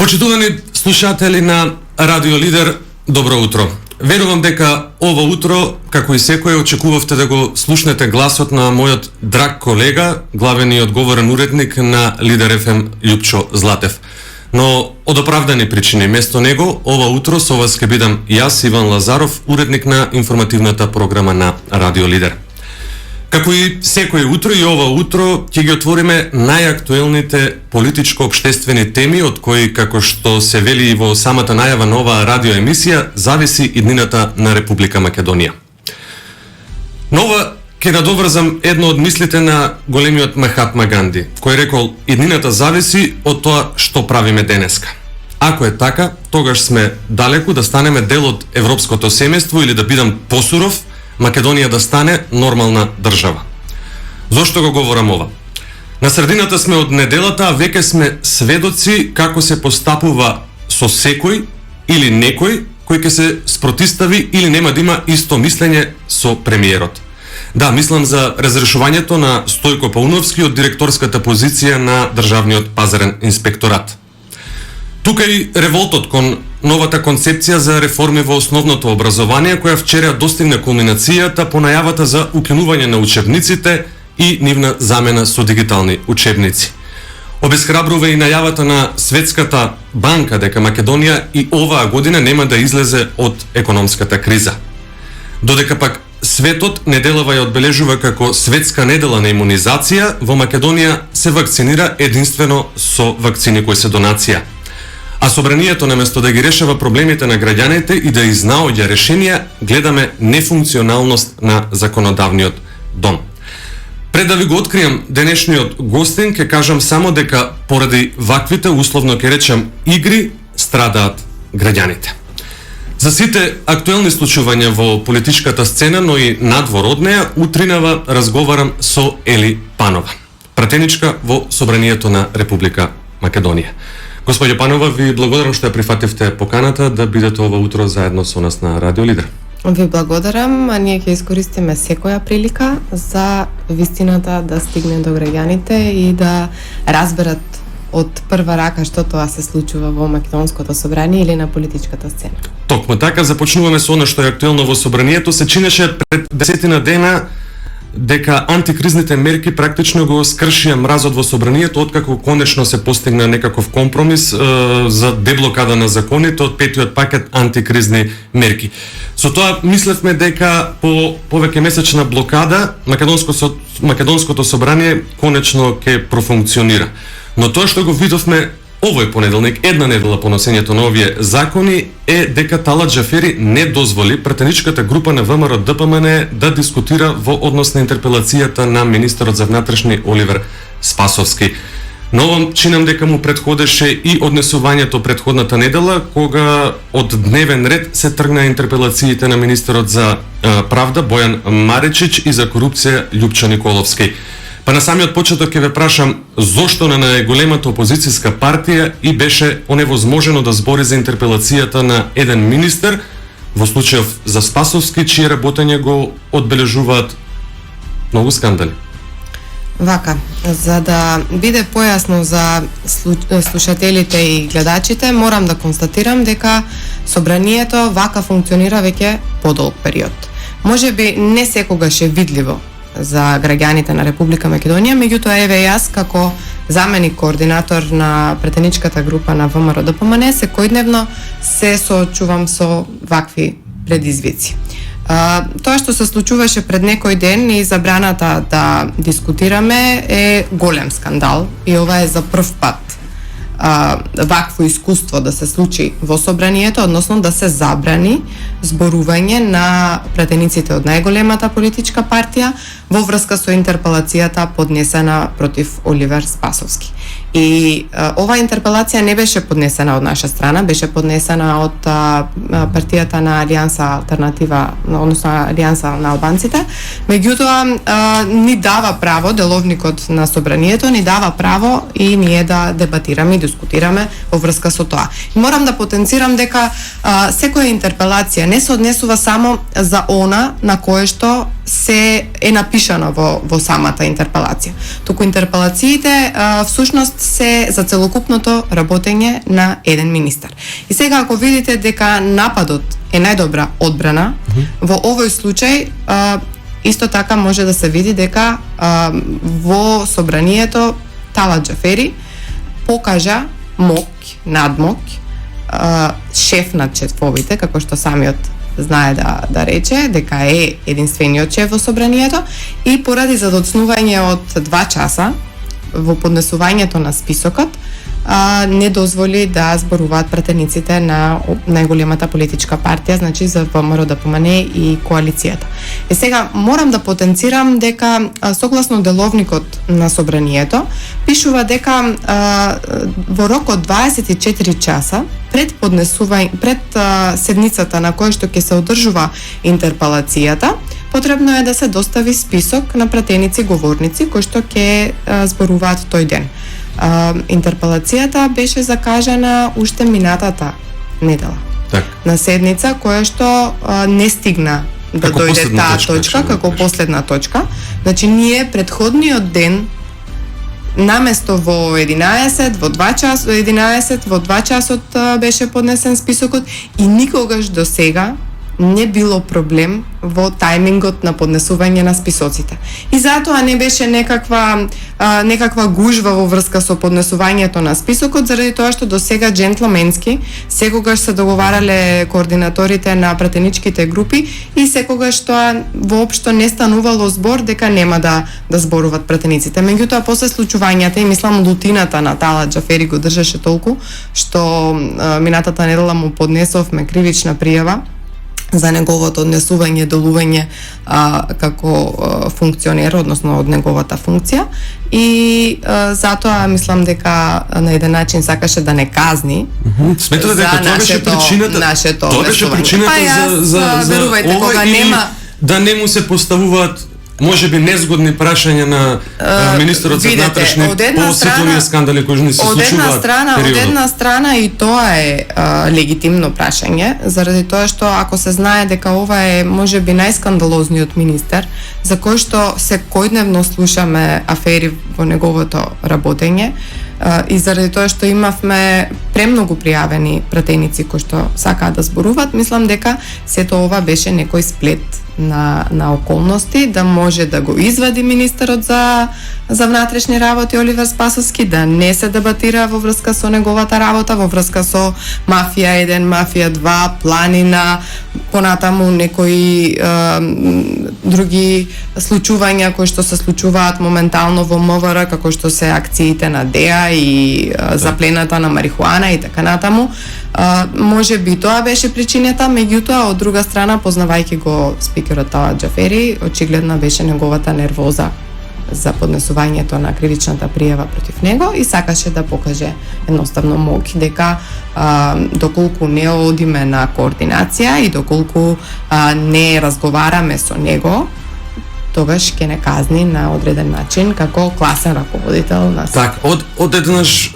Почитувани слушатели на Радио Лидер, добро утро. Верувам дека ова утро, како и секој, очекувавте да го слушнете гласот на мојот драг колега, главен и одговорен уредник на Лидер ФМ Љупчо Златев. Но од оправдани причини, место него, ова утро со вас ќе бидам јас, Иван Лазаров, уредник на информативната програма на Радио Лидер. Како и секој утро, и ова утро ќе ги отвориме најактуелните политичко-обштествени теми од кои, како што се вели и во самата најава на оваа радиоемисија, зависи иднината на Република Македонија. Нова ќе надоврзам едно од мислите на големиот Махатма Ганди, кој рекол: иднината зависи од тоа што правиме денеска. Ако е така, тогаш сме далеку да станеме дел од европското семејство, или да бидам посуров, Македонија да стане нормална држава. Зошто го говорам ова? На средината сме од неделата, а веќе сме сведоци како се постапува со секој или некој кој ќе се спротистави или нема да има исто мислење со премиерот. Да, мислам за разрешувањето на Стојко Пауновски од директорската позиција на Државниот пазарен инспекторат. Тука и револтот кон новата концепција за реформи во основното образование, која вчера достигна кулминацијата по најавата за укинување на учебниците и нивна замена со дигитални учебници. Обесхрабрува и најавата на Светската банка дека Македонија и оваа година нема да излезе од економската криза. Додека пак светот неделава ја одбележува како светска недела на имунизација, во Македонија се вакцинира единствено со вакцини кои се донација. А собранието, наместо да ги решава проблемите на граѓаните и да изнаоѓа решенија, гледаме нефункционалност на законодавниот дом. Пред да ви го откријам денешниот гостин, ќе кажам само дека поради ваквите, условно ќе речам, игри, страдаат граѓаните. За сите актуелни случувања во политичката сцена, но и надвор од неја, утринава разговарам со Ели Панова, пратеничка во собранието на Република Македонија. Господјо Панова, ви благодарам што ја прифативте поканата да бидете ова утро заедно со нас на Радио Лидер. Ви благодарам, а ние ќе искористиме секоја прилика за вистината да стигне до граѓаните и да разберат од прва рака што тоа се случува во македонското собрание или на политичката сцена. Токму така, започнуваме со она што е актуелно во собранието. Се чинеше пред 10 дена дека антикризните мерки практично го скршија мразот во собранието, откако конечно се постигна некаков компромис за деблокада на законите од петиот пакет антикризни мерки. Со тоа мислевме дека по повеќе месечна блокада македонското собрание конечно ќе профункционира. Но тоа што го видовме овој понеделник, една недела по носењето на овие закони, е дека Талат Џафери не дозволи пратеничката група на ВМРО ДПМН да дискутира во однос на интерпелацијата на министерот за внатрешни Оливер Спасовски. Но чинам дека му претходеше и однесувањето претходната недела, кога од дневен ред се тргна интерпелациите на министерот за правда Бојан Маричич и за корупција Љупчо Николовски. Па на самиот почеток ќе ве прашам зошто на најголемата опозицијска партија и беше оневозможено да збори за интерпелацијата на еден министер, во случајов за Спасовски, чие работење го одбележуваат многу скандали. Вака, за да биде појасно за слушателите и гледачите, морам да констатирам дека собранието вака функционира веќе подолг период. Можеби не секогаш е видливо за граѓаните на Република Македонија, меѓутоа еве јас како заменик координатор на претеничката група на ВМРО ДПМН секојдневно се соочувам со вакви предизвици. Тоа што се случуваше пред некој ден и забраната да дискутираме е голем скандал и ова е за прв пат вакво искуство да се случи во собранието, односно да се забрани зборување на пратениците од најголемата политичка партија во врска со интерпелацијата поднесена против Оливер Спасовски. И оваа интерпелација не беше поднесена од наша страна, беше поднесена од партијата на Алијанса Алтернатива, односно Алијанса на албанците. Меѓутоа ни дава право, деловникот на собранието ни дава право и ние да дебатираме и дискутираме во врска со тоа. И морам да потенцирам дека секоја интерпелација не се однесува само за она на кое што се е напишано во самата интерпелација. Туку интерпелациите всушност се за целокупното работење на еден министер. И сега ако видите дека нападот е најдобра одбрана, во овој случај исто така може да се види дека во собранието Талат Џафери покажа моќ, надмоќ, шеф на шефовите, како што самиот знае да рече, дека е единствениот шеф во собранието, и поради задоцнување од 2 часа во поднесувањето на списокот, не дозволи да зборуваат пратениците на најголемата политичка партија, значи за ВМРО ДПМН и коалицијата. И сега морам да потенцирам дека согласно деловникот на собранието пишува дека во рок од 24 часа пред седницата на која што ќе се одржува интерпелацијата, потребно е да се достави список на пратеници говорници кои што ќе зборуваат тој ден. Интерпелацијата беше закажана уште минатата недела. Так. На седница која што не стигна да дојде таа точка како последна точка. Значи ние претходниот ден наместо во 11, во 2 часот, 11, во 2 часот беше поднесен списокот и никогаш до сега не било проблем во тајмингот на поднесување на списоците. И затоа не беше некаква гужва во врска со поднесувањето на списокот, заради тоа што до сега џентлменски секогаш се договарале координаторите на пратеничките групи и секогаш тоа воопшто не станувало збор дека нема да зборуваат пратениците. Меѓутоа после случувањата и мислам лутината на Талат Џафери го држеше толку што минатата недела му поднесовме кривична пријава за неговото однесување, делување како функционер, односно од неговата функција, и затоа мислам дека на еден начин сакаше да не казни. Сметате дека тоа беше причината? Тоа беше причината за верувајте, кога нема да не му се поставуваат можеби незгодни прашања на министерот за внатрешни по сите оние скандали кои не се случуваат. Од една страна и тоа е легитимно прашање, заради тоа што ако се знае дека ова е можеби најскандалозниот министер, за кој што секојдневно слушаме афери во неговото работење, и заради тоа што имавме премногу пријавени пратеници кои што сакаат да зборуваат, мислам дека сето ова беше некој сплет на околности да може да го извади министерот за внатрешни работи Оливер Спасовски, да не се дебатира во врска со неговата работа, во врска со мафија 1, мафија 2, планина, понатаму некои други случувања кои што се случуваат моментално во МВР, како што се акциите на ДЕА и заплената на марихуана и така натаму. Може би тоа беше причината, меѓутоа од друга страна, познавајќи го спикерот Талат Џафери, очигледна беше неговата нервоза за поднесувањето на кривичната пријава против него и сакаше да покаже едноставно моќ дека доколку не одиме на координација и доколку не разговараме со него, тогаш ќе не казни на одреден начин како класен раководител на Так, од еднаш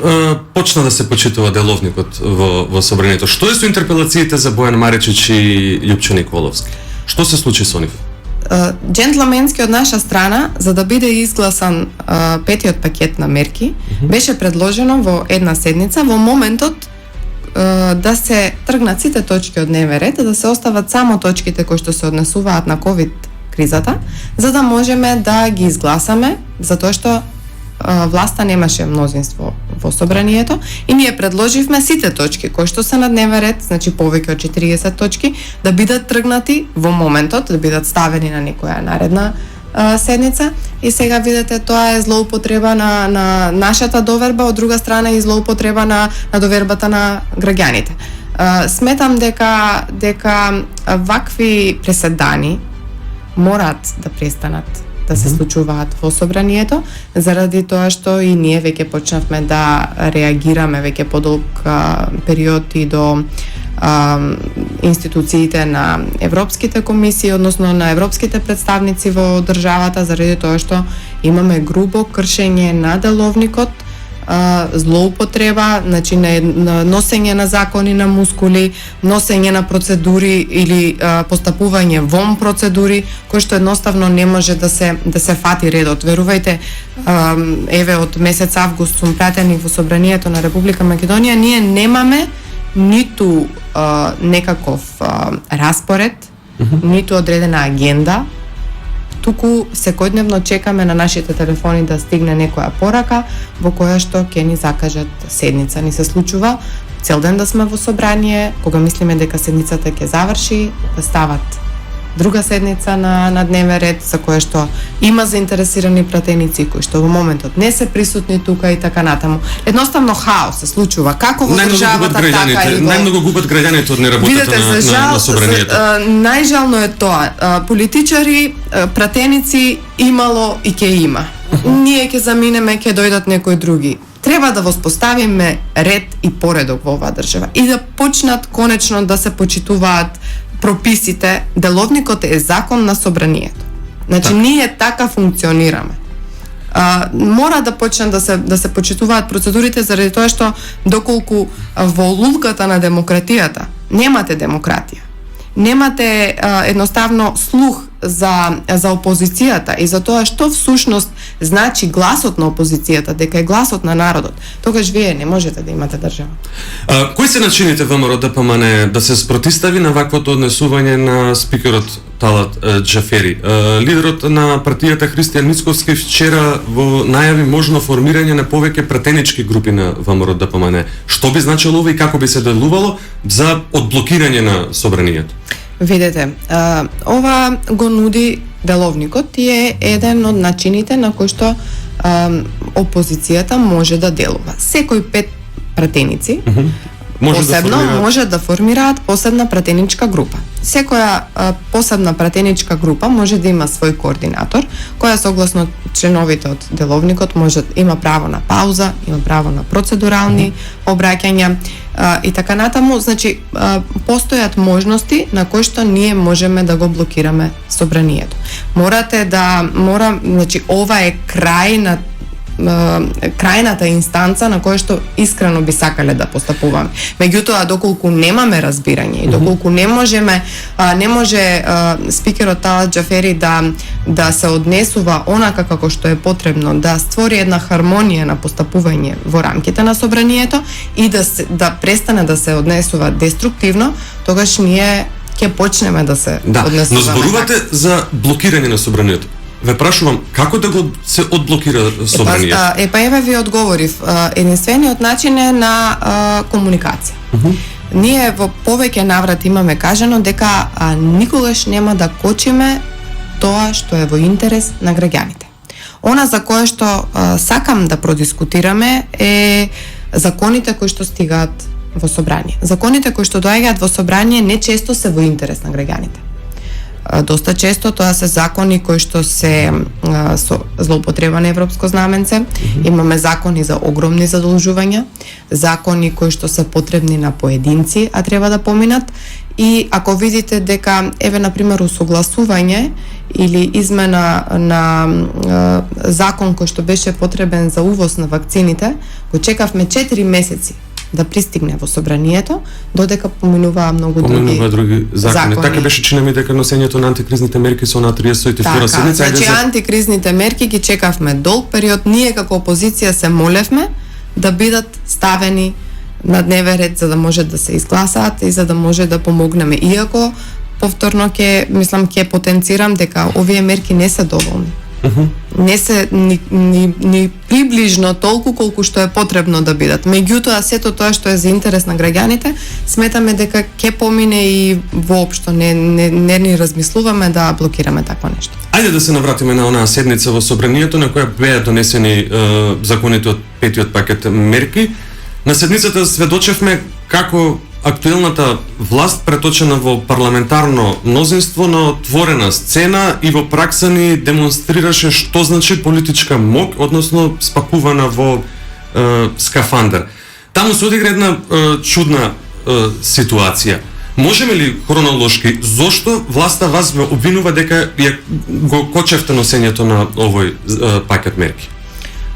почна да се почитува деловникот во собранието. Што е со интерпелациите за Бојан Маричич и Љупчо Николовски? Што се случи со нив? Џентлменски од наша страна, за да биде изгласан петиот пакет на мерки, беше предложено во една седница во моментот да се тргнат сите точки од дневен ред, да се остават само точките кои што се однесуваат на ковид кризата, за да можеме да ги изгласаме, затоа што власта немаше мнозинство во собранието и ние предложивме сите точки кои што се на дневен ред, значи повеќе од 40 точки, да бидат тргнати во моментот, да бидат ставени на некоја наредна седница. И сега видите, тоа е злоупотреба на нашата доверба, од друга страна и злоупотреба на довербата на граѓаните. Сметам дека вакви преседани мораат да престанат да се случуваат во собранието, заради тоа што и ние веќе почнавме да реагираме веќе подолг период и до институциите на европските комисии, односно на европските представници во државата, заради тоа што имаме грубо кршење на деловникот злоупотреба, значи на носење на закони на мускули, носење на процедури или постапување вон процедури, кои што едноставно не може да се фати редот. Верувајте, еве од месец август сум пратеник во Собранието на Република Македонија, ние немаме ниту некаков распоред, ниту одредена агенда, туку секојдневно чекаме на нашите телефони да стигне некоја порака во која што ќе ни закажат седница. Ни се случува цел ден да сме во собрание, кога мислиме дека седницата ќе заврши, да стават друга седница на дневен ред, за која што има заинтересирани пратеници кои што во моментот не се присутни тука и така натаму. Едноставно хаос се случува. Како во државата, така и во... Најмногу губат граѓаните од неработата на собранието. Најжално е тоа. Политичари, пратеници имало и ќе има. Ние ќе заминеме, ќе дојдат некои други. Треба да воспоставиме ред и поредок во оваа држава и да почнат конечно да се почитуваат прописите. Деловникот е закон на собранието. Значи ние така функционираме. Мора да почнат да се почитуваат процедурите, заради тоа што доколку во лулката на демократијата немате демократија, немате едноставно слух за опозицијата и за тоа што всушност значи гласот на опозицијата, дека е гласот на народот, тогаш вие не можете да имате држава. Кои се начините ВМРО ДПМН да се спротистави на ваквото однесување на спикерот Талат Џафери? Лидерот на партијата Христијан Мицковски вчера во најави можно формирање на повеќе пратенички групи на ВМРО ДПМН. Што би значило ова и како би се делувало за одблокирање на собранието? Видете, ова го нуди деловникот и е еден од начините на кој што опозицијата може да делува. Секој 5 пратеници може да формираат посебна пратеничка група. Секоја посебна пратеничка група може да има свој координатор, која согласно членовите од деловникот има право на пауза, има право на процедурални обраќања и така натаму. Значи, постојат можности на кои што ние можеме да го блокираме собранието. Значи, ова е крајната инстанца на која што искрено би сакале да постапуваме. Меѓутоа, доколку немаме разбирање и доколку не може спикерот Талат Џафери да се однесува онака како што е потребно, да створи една хармонија на постапување во рамките на собранието и да престане да се однесува деструктивно, тогаш ние ќе почнеме да се однесуваме. Но зборувате за блокирање на собранието. Ве прашувам, како да го се одблокира собранието? Еве ви одговорив. Единствениот начин е на комуникација. Ние во повеќе наврати имаме кажано дека никогаш нема да кочиме тоа што е во интерес на граѓаните. Она за кое што сакам да продискутираме е законите кои што стигаат во собрание. Законите кои што доаѓаат во собрание не често се во интерес на граѓаните. Доста често тоа се закони кои што се со злоупотреба на европско знаменце. Имаме закони за огромни задолжувања, закони кои што се потребни на поединци, а треба да поминат. И ако видите дека еве на пример усогласување или измена на закон кој што беше потребен за увоз на вакцините, го чекавме 4 месеци да пристигне во собранието, додека поминуваа многу други закони. Така беше, чина ми, дека носењето на антикризните мерки со на 32 седница. Значи, антикризните мерки ги чекавме долг период. Ние како опозиција се молевме да бидат ставени на дневен ред за да може да се изгласаат и за да може да помогнеме. Иако повторно ќе потенцирам дека овие мерки не се доволни. Не се ни приближно толку колку што е потребно да бидат. Меѓутоа, сето тоа што е за интерес на граѓаните, сметаме дека ќе помине и воопшто не ни размислуваме да блокираме такво нешто. Ајде да се навратиме на онаа седница во собранието на која беа донесени законите од петиот пакет мерки. На седницата сведочевме како актуелната власт, преточена во парламентарно мнозинство, на отворена сцена и во пракса ни демонстрираше што значи политичка мок, односно спакувана во скафандер. Таму се одигра една чудна ситуација. Можеме ли хронолошки, зошто власта вас ве обвинува дека го кочевте носењето на овој пакет мерки?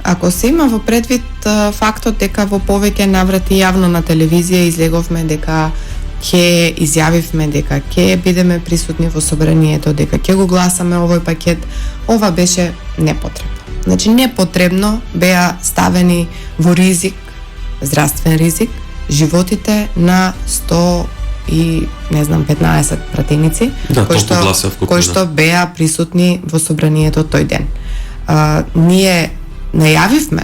ако се има во предвид фактот дека во повеќе наврати јавно на телевизија излеговме дека ќе изјавивме дека ќе бидеме присутни во собранието, дека ќе го гласаме овој пакет, ова беше непотребно. Значи непотребно беа ставени во ризик, здравствен ризик, животите на 100 и не знам 15 пратеници кои што беа присутни во собранието тој ден. Ние најавивме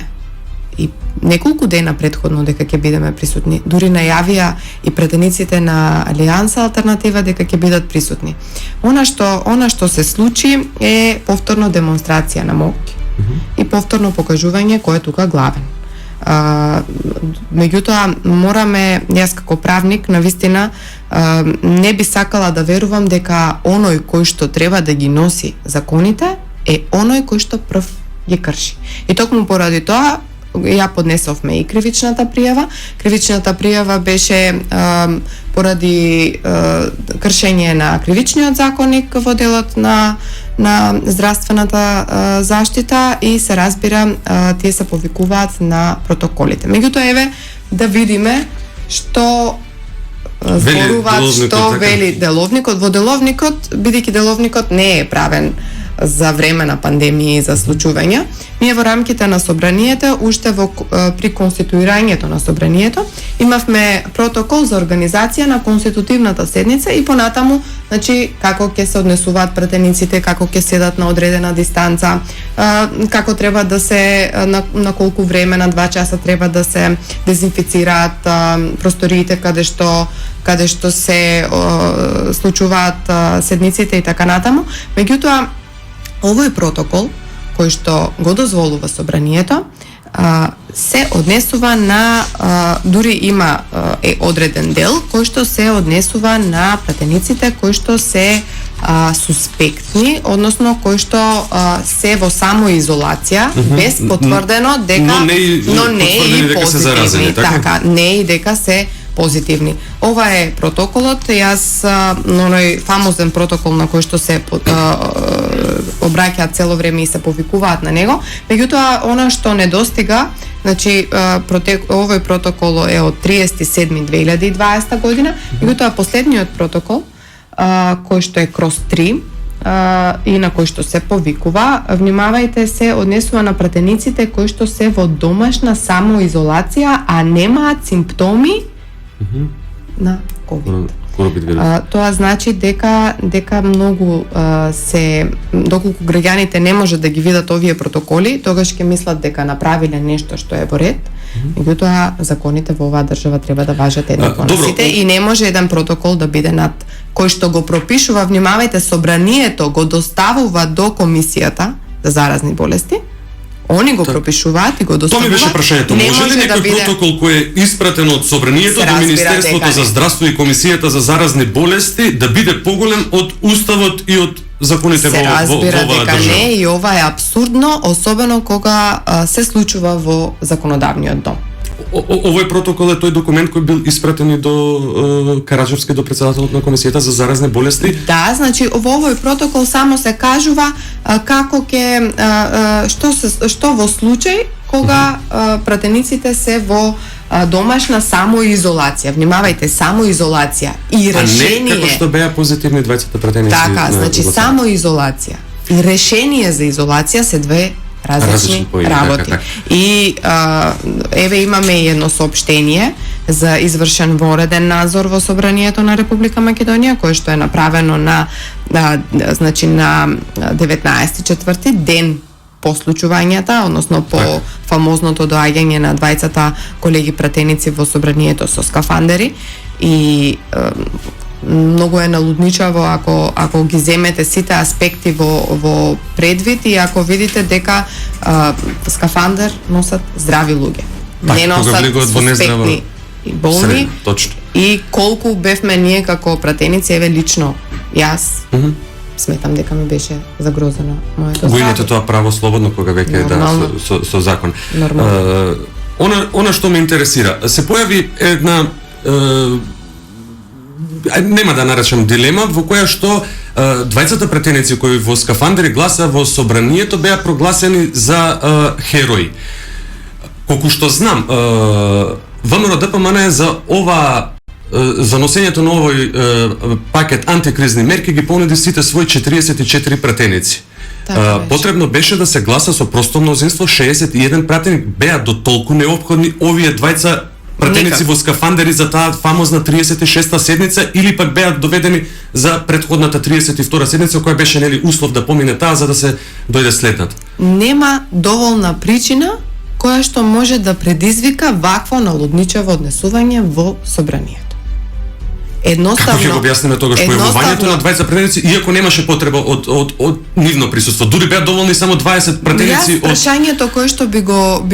и неколку дена предходно дека ќе бидеме присутни. Дури најавија и пратениците на Алијанса Алтернатива дека ќе бидат присутни. Она што се случи е повторно демонстрација на моќ и повторно покажување кој е тука главен. Меѓутоа мораме, јас како правник навистина не би сакала да верувам дека оној кој што треба да ги носи законите е оној кој што прв ги крши. И токму поради тоа ја поднесовме и кривичната пријава. Кривичната пријава беше поради кршење на кривичниот законник во делот на здравствената заштита и се разбира тие се повикуваат на протоколите. Меѓутоа еве да видиме што зборуваат, што вели деловникот. Во деловникот, бидејќи деловникот не е правен за време на пандемија и за случувања, ние во рамките на собранието, уште при конституирањето на собранието, имавме протокол за организација на конститутивната седница и понатаму, значи, како ќе се однесуваат пратениците, како ќе седат на одредена дистанца, како треба да се, на колку време, на 2 часа треба да се дезинфицираат просториите каде што се случуваат седниците и така натаму. Меѓутоа, овој протокол кој што го дозволува собранието се однесува на дури има одреден дел кој што се однесува на пратениците кои што се суспектни, односно кои што се во самоизолација без потврдено дека но не и позитивни, така, не и дека се позитивни. Ова е протоколот, јас на оној фамозен протокол на кој што се обраќаат цело време и се повикуваат на него. Меѓутоа, она што недостига, значи овој протокол е од 30.7.2020 година, меѓутоа последниот протокол кој што е крос 3 и на кој што се повикува, внимавајте, се однесува на пратениците кои што се во домашна самоизолација, а немаат симптоми на COVID. Тоа значи дека многу доколку граѓаните не може да ги видат овие протоколи, тогаш ќе мислат дека направиле нешто што е во ред. Меѓутоа законите во оваа држава треба да важат еднакво на сите и не може еден протокол да биде над кој што го пропишува, внимавајте, собранието го доставува до комисијата за заразни болести. Они го пропишуваат и го доставуваат. Тоа ми беше прашањето. Може ли некој протокол кој е испратен од собранието до Министерството за здравство и Комисијата за заразни болести да биде поголем од уставот и од законите во оваа држава? Се разбира дека не, и ова е апсурдно, особено кога се случува во законодавниот дом. Овој протокол е тој документ кој бил испратен и до Караджовски, до председателот на Комисијата за заразни болести? Да, значи во овој протокол само се кажува како ќе што во случај кога пратениците се во домашна самоизолација. Внимавајте, самоизолација и решение. А не како што беа позитивни двајцата пратеници. Така, значи самоизолација и решение за изолација се две различни работи. Така. И еве имаме и едно соопштение за извршен вореден надзор во собранието на Република Македонија, кое што е направено на 19.4. ден по случувањата, односно по фамозното доаѓање на двајцата колеги пратеници во собранието со скафандери и многу е налудничаво ако ги земете сите аспекти во предвид и ако видите дека скафандер носат здрави луѓе. Не носат суспектни и болни. Точно. И колку бевме ние како пратеници, еве лично јас сметам дека ми беше загрозено моето здравје. Го имате тоа право слободно кога веќе е со закон. Она што ме интересира, се појави една нема да наречам дилема, во која што двајцата претеници кои во скафандери гласа во собранието беа прогласени за херои. Колку што знам, ВМРО ДПМН е за ова за носењето на овој пакет антикризни мерки ги понуди сите своји 44 пратеници. Потребно беше да се гласа со просто мнозинство, 61 пратеник беа до толку неопходни овие двајца пратеници во скафандери за таа фамозна 36-та седница или пак беа доведени за претходната 32-та седница која беше нели услов да помине таа за да се дојде следната. Нема доволна причина која што може да предизвика вакво налудничево однесување во собранието. Едноставно. Како ќе го објасниме тогаш појавувањето на двајца пратеници, иако немаше потреба од нивно присуство. Дури беа доволни само 20 пратеници. Прашањето кое што би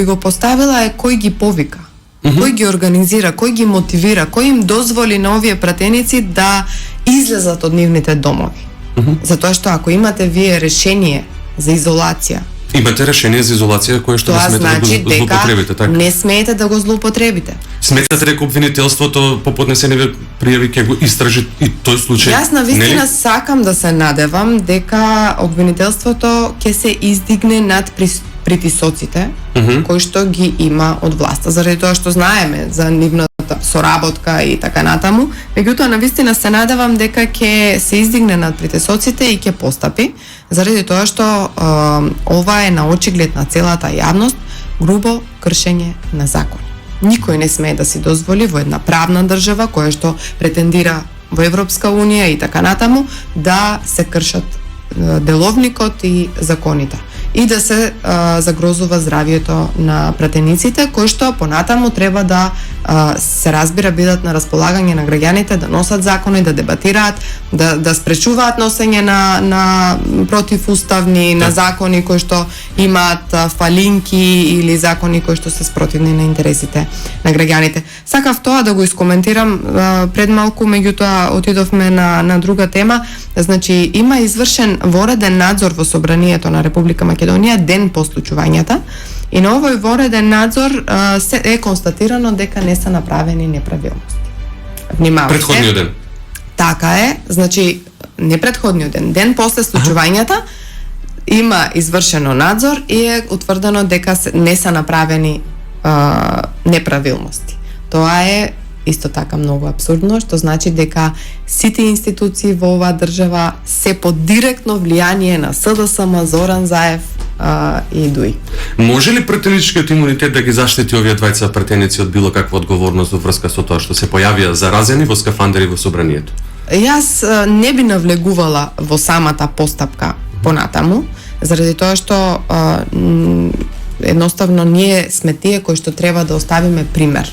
го поставила е кој ги повика, кој ги организира, кој ги мотивира, кој им дозволи на овие пратеници да излезат од нивните домови. Затоа што ако имате вие решение за изолација, имате решение за изолација кое што не смете да го злоупотребите, така? Не смеете да го злоупотребите. Сметате дека обвинителството по поднесени пријави ќе го истражи и тој случај? Јас навистина сакам да се надевам дека обвинителството ќе се издигне над притисоците кои што ги има од власта, заради тоа што знаеме за нивната соработка и така натаму. Меѓутоа навистина се надевам дека ќе се издигне над притисоците и ќе постапи, заради тоа што ова е на очиглед на целата јавност грубо кршење на закон. Никој не смее да си дозволи во една правна држава која што претендира во Европска унија и така натаму да се кршат деловникот и законите и да се загрозува здравието на пратениците, кои што понатаму треба да се разбира бидат на располагање на граѓаните, да носат закони, да дебатираат, да спречуваат носење на противуставни, на закони кои што имаат фалинки или закони кои што се спротивни на интересите на граѓаните. Сакав тоа да го искоментирам пред малку, меѓутоа отидовме на друга тема. Значи, има извршен вореден надзор во собранието на Република Македонија ден по случувањата и на овој вореден надзор е констатирано дека не се направени неправилности. Внимавајте. Претходниот ден. Така е, значи не претходниот ден, ден после случувањата има извршено надзор и е утврдено дека не се направени неправилности. Тоа е исто така многу апсурдно, што значи дека сите институции во оваа држава се под директно влијание на СДСМ, Зоран Заев и ДУИ. Може ли пратеничкиот имунитет да ги заштити овие двајца пратеници од било каква одговорност во врска со тоа што се појавија заразени во скафандери во собранието? Јас не би навлегувала во самата постапка понатаму, заради тоа што едноставно ние сме тие кои што треба да оставиме пример.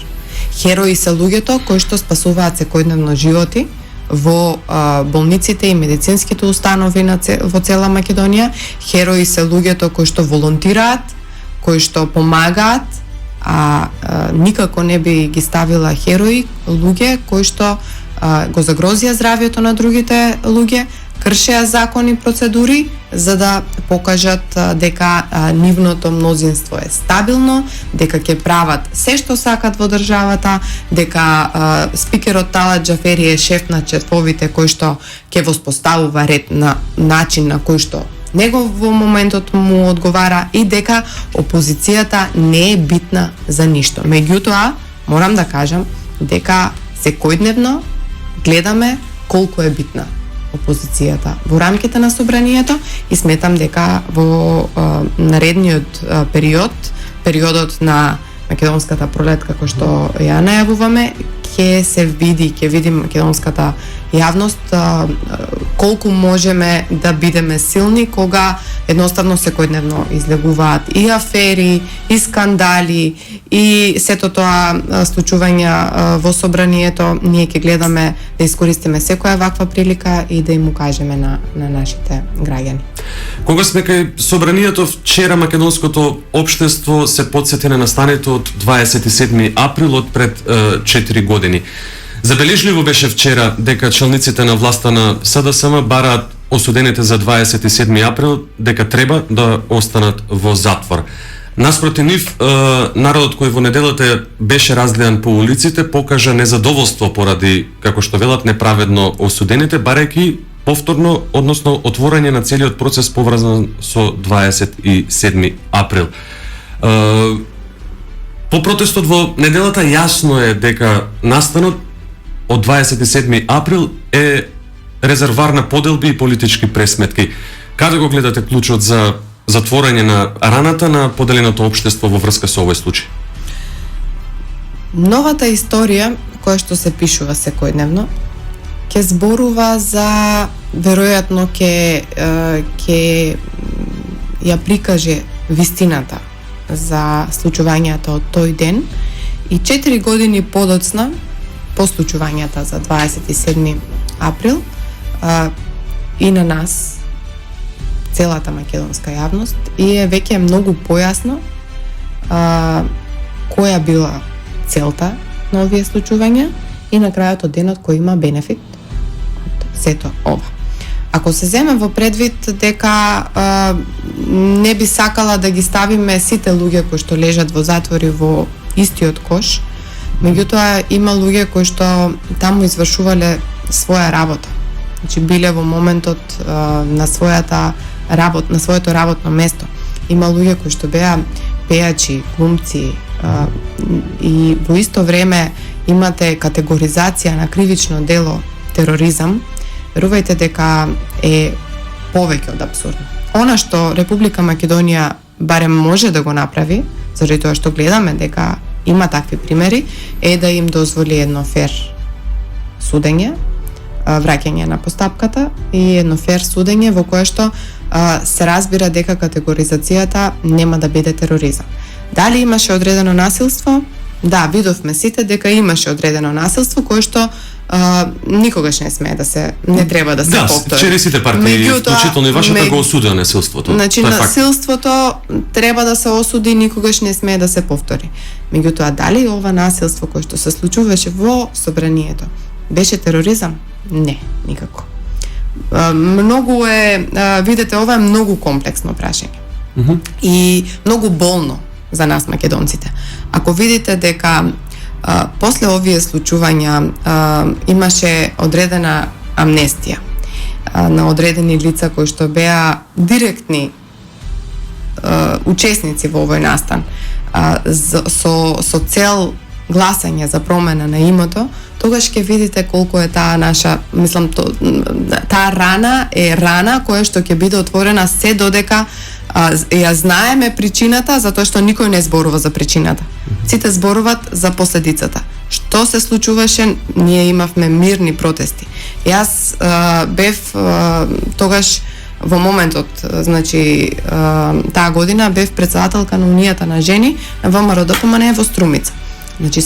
Херои се луѓето кои што спасуваат секојдневно животи во болниците и медицинските установи во цела Македонија. Херои се луѓето кои што волонтираат, кои што помагаат, никако не би ги ставила херои, луѓе кои што го загрозија здравието на другите луѓе, кршеа закони и процедури за да покажат дека нивното мнозинство е стабилно, дека ќе прават се што сакат во државата, дека спикерот Талат Џафери е шеф на шефовите кој што ќе воспоставува ред на начин на кој што него во моментот му одговара и дека опозицијата не е битна за ништо. Меѓутоа, морам да кажам дека секојдневно гледаме колку е битна опозицијата во рамките на собранието и сметам дека во наредниот периодот на македонската пролет, како што ја најавуваме, ќе види македонската јавност колку можеме да бидеме силни кога едноставно секојдневно излегуваат и афери, и скандали, и сето тоа случувања во собранието. Ние ќе гледаме да искористиме секоја ваква прилика и да им укажеме на нашите граѓани. Кога сме кај собранието, вчера македонското општество се потсети на настането од 27 април од пред 4 години. Забележливо беше вчера дека челниците на власта на СДСМ бараат осудените за 27 април дека треба да останат во затвор. Наспроти нив, народот кој во неделата беше разлеан по улиците покажа незадоволство поради, како што велат, неправедно осудените, барајќи повторно, односно отворање на целиот процес поврзан со 27 април. По протестот во неделата јасно е дека настанот од 27 април е резервар на поделби и политички пресметки. Каде го гледате клучот за затворање на раната на поделеното општество во врска со овој случај? Новата историја која што се пишува секојдневно ќе зборува за веројатно ќе ја прикаже вистината за случувањата од тој ден и 4 години подоцна по случувањата за 27 април и на нас, целата македонска јавност, и е веќе многу појасно која била целта на овие случувања и на крајот од денот кој има бенефит од сето ова. Ако се земе во предвид дека не би сакала да ги ставиме сите луѓе кои што лежат во затвори во истиот кош, меѓутоа има луѓе кои што таму извршувале своја работа. Значи биле во моментот на своето работно место. Има луѓе кои што беа пејачи, глумци и во исто време имате категоризација на кривично дело тероризам. Верувајте дека е повеќе од апсурдно. Она што Република Македонија барем може да го направи, заради тоа што гледаме дека има такви примери, е да им дозволи едно фер судење, враќање на постапката и едно фер судење во кое што се разбира дека категоризацијата нема да биде тероризам. Дали имаше одредено насилство? Да, видовме сите дека имаше одредено насилство кое што никогаш не треба да се повтори. Да, вчера сите партии, вклучително и вашата, го осудија насилството. Значи, насилството треба да се осуди, никогаш не смее да се повтори. Меѓутоа, дали ова насилство кое што се случуваше во собранието беше тероризам? Не, никако. Многу е, видете, ова е многу комплексно прашање. И многу болно за нас македонците. Ако видите дека после овие случувања имаше одредена амнестија на одредени лица кои што беа директни учесници во овој настан со цел гласање за промена на името, тогаш ќе видите колку е таа наша, таа рана е рана која што ќе биде отворена се додека ја знаеме причината, затоа што никој не зборува за причината. Сите зборуваат за последицата. Што се случуваше? Ние имавме мирни протести. Јас бев тогаш во моментот, значи таа година бев председателка на Унијата на жени на ВМРО-ДПМНЕ во Струмица. Значи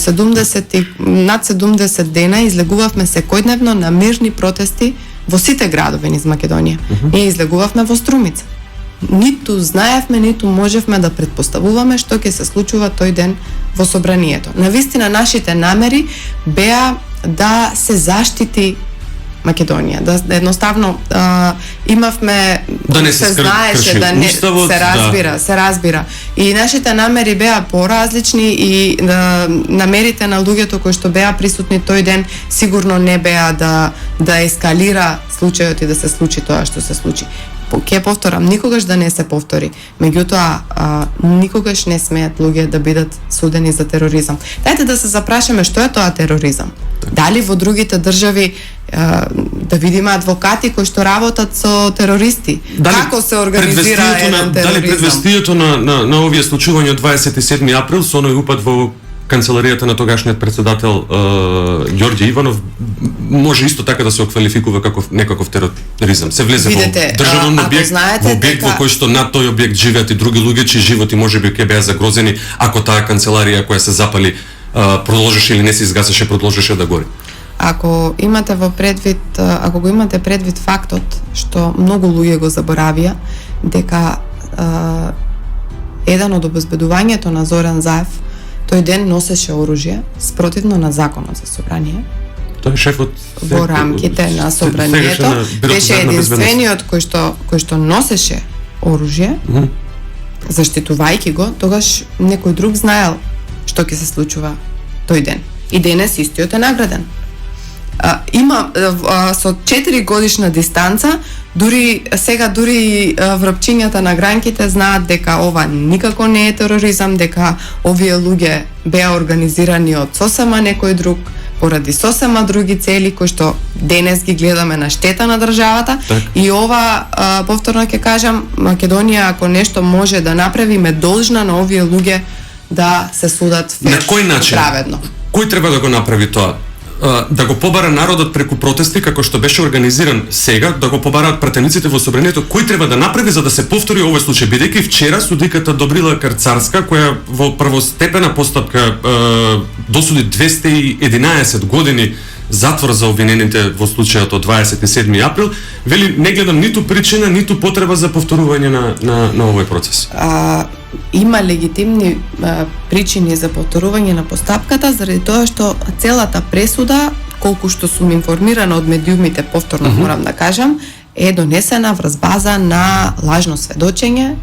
над 70 дена излегувавме секојдневно на мирни протести во сите градови низ Македонија. Ние излегувавме во Струмица. Ниту знаевме, ниту можевме да предпоставуваме што ќе се случува тој ден во собранието. Навистина нашите намери беа да се заштити Македонија, да едноставно имавме да не се знаеше да не уставот, се разбира. И нашите намери беа поразлични и намерите на луѓето кои што беа присутни тој ден сигурно не беа да ескалира случајот и да се случи тоа што се случи. Ке повторам, никогаш да не се повтори. Меѓутоа, никогаш не смеат луѓе да бидат судени за тероризам. Дајте да се запрашаме што е тоа тероризам. Дали во другите држави да видиме адвокати кои што работат со терористи? Како се организира еден тероризам? Дали предвестието на овие случувања од 27 април со оној упад во канцеларијата на тогашниот председател Ѓорѓе Иванов може исто така да се оквалификува како некаков тероризам. Се влезе во државен објект, во објект во кој што над тој објект живеат и други луѓе чии животи можеби ќе беа загрозени ако таа канцеларија која се запали продолжеше или не се изгасеше, продолжеше да гори. Ако го имате предвид фактот што многу луѓе го заборавија дека еден од обезбедувањето на Зоран Заев тој ден носеше оружје спротивно на законот за собрание. Тој шефот во рамките на собранието беше единствениот кој што носеше оружје заштитувајќи го, тогаш некој друг знаел што ќе се случува тој ден. И денес истиот е награден. Има со 4 годишна дистанца, дури врапчињата на гранките знаат дека ова никако не е тероризам, дека овие луѓе беа организирани од сосема некој друг, поради сосема други цели кои што денес ги гледаме на штета на државата. Так. И ова, повторно ќе кажам, Македонија ако нешто може да направи, ме должна на овие луѓе да се судат фер, на кој начин? Праведно. Кој треба да го направи тоа? Да го побара народот преку протести како што беше организиран сега, да го побараат пратениците во собранието, кој треба да направи за да се повтори овој случај, бидејќи вчера судиката Добрила Карцарска, која во првостепена постапка досуди 211 години затвор за обвинените во случајот од 27 април, вели не гледам ниту причина, ниту потреба за повторување на овој процес. Има легитимни причини за повторување на постапката заради тоа што целата пресуда, колку што сум информирана од медиумите, повторно морам да кажам, е донесена врз база на лажно сведочење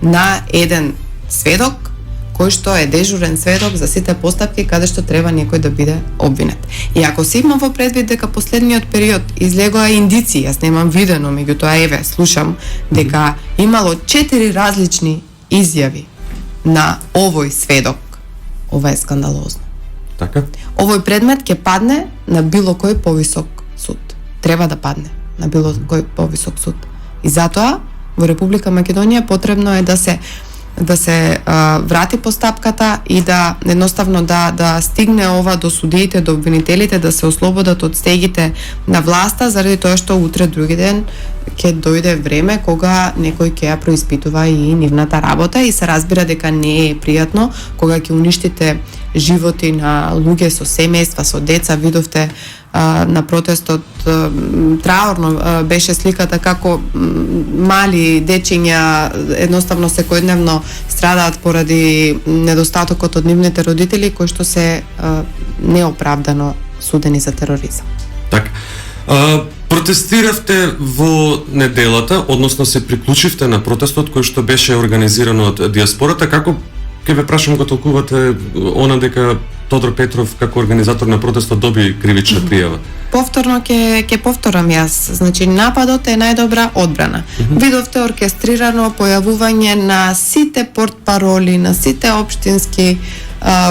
на еден сведок кој што е дежурен сведок за сите постапки каде што треба некој да биде обвинет. И ако се има во предвид дека последниот период излегоа индиции, јас немам видено, меѓутоа еве слушам дека имало 4 различни изјави на овој сведок, ова е скандалозно. Така? Овој предмет ќе падне на било кој повисок суд. Треба да падне на било кој повисок суд. И затоа во Република Македонија потребно е да се врати постапката и да едноставно да стигне ова до судиите, до обвинителите, да се ослободат од стегите на власта, заради тоа што утре други ден ќе дојде време кога некој ќе ја происпитува и нивната работа и се разбира дека не е пријатно кога ќе уништите животи на луѓе со семејства, со деца. Видовте на протестот траорно беше сликата како мали дечиња едноставно секојдневно страдаат поради недостатокот од нивните родители кои што се неоправдано судени за тероризам. Така. Протестиравте во неделата, односно се приклучивте на протестот кој што беше организиран од диаспората. Како ќе ве прашам го толкувате она дека Тодор Петров како организатор на протестот доби кривична пријава? Повторно ќе повторам јас. Значи нападот е најдобра одбрана. Видовте оркестрирано појавување на сите портпароли, на сите општински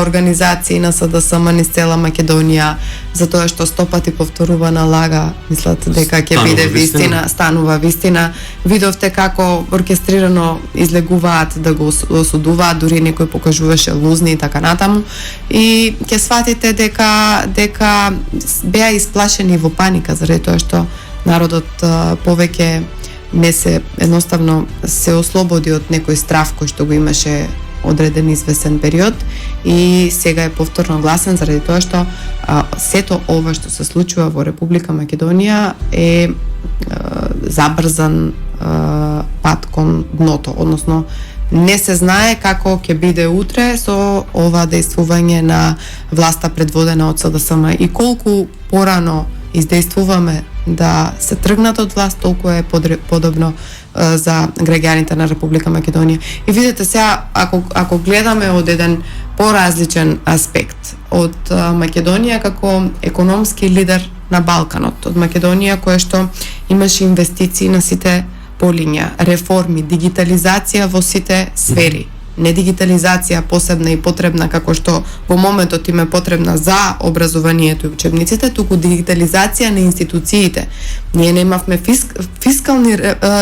организации на СДСМ низ цела Македонија, затоа што стопати повторувана лага, мислат дека ќе биде вистина, станува вистина. Видовте како оркестрирано излегуваат да го осудуваат, дури некој покажуваше лузни и така натаму. И ќе сватите дека беа исплашени во паника, заради тоа што народот повеќе не се едноставно се ослободи од некој страв кој што го имаше одреден извесен период и сега е повторно гласен заради тоа што сето ова што се случува во Република Македонија е забрзан пат кон дното, односно не се знае како ќе биде утре со ова дејствување на власта предводена од СДСМ и колку порано издействуваме да се тргнат од власт, толку е подобно за граѓаните на Република Македонија. И видите сега, ако гледаме од еден поразличен аспект, од Македонија како економски лидер на Балканот, од Македонија која што имаше инвестиции на сите полиња, реформи, дигитализација во сите сфери. Не дигитализација посебна и потребна како што во моментот им е потребна за образованието и учебниците, туку дигитализација на институциите. Ние немавме фискални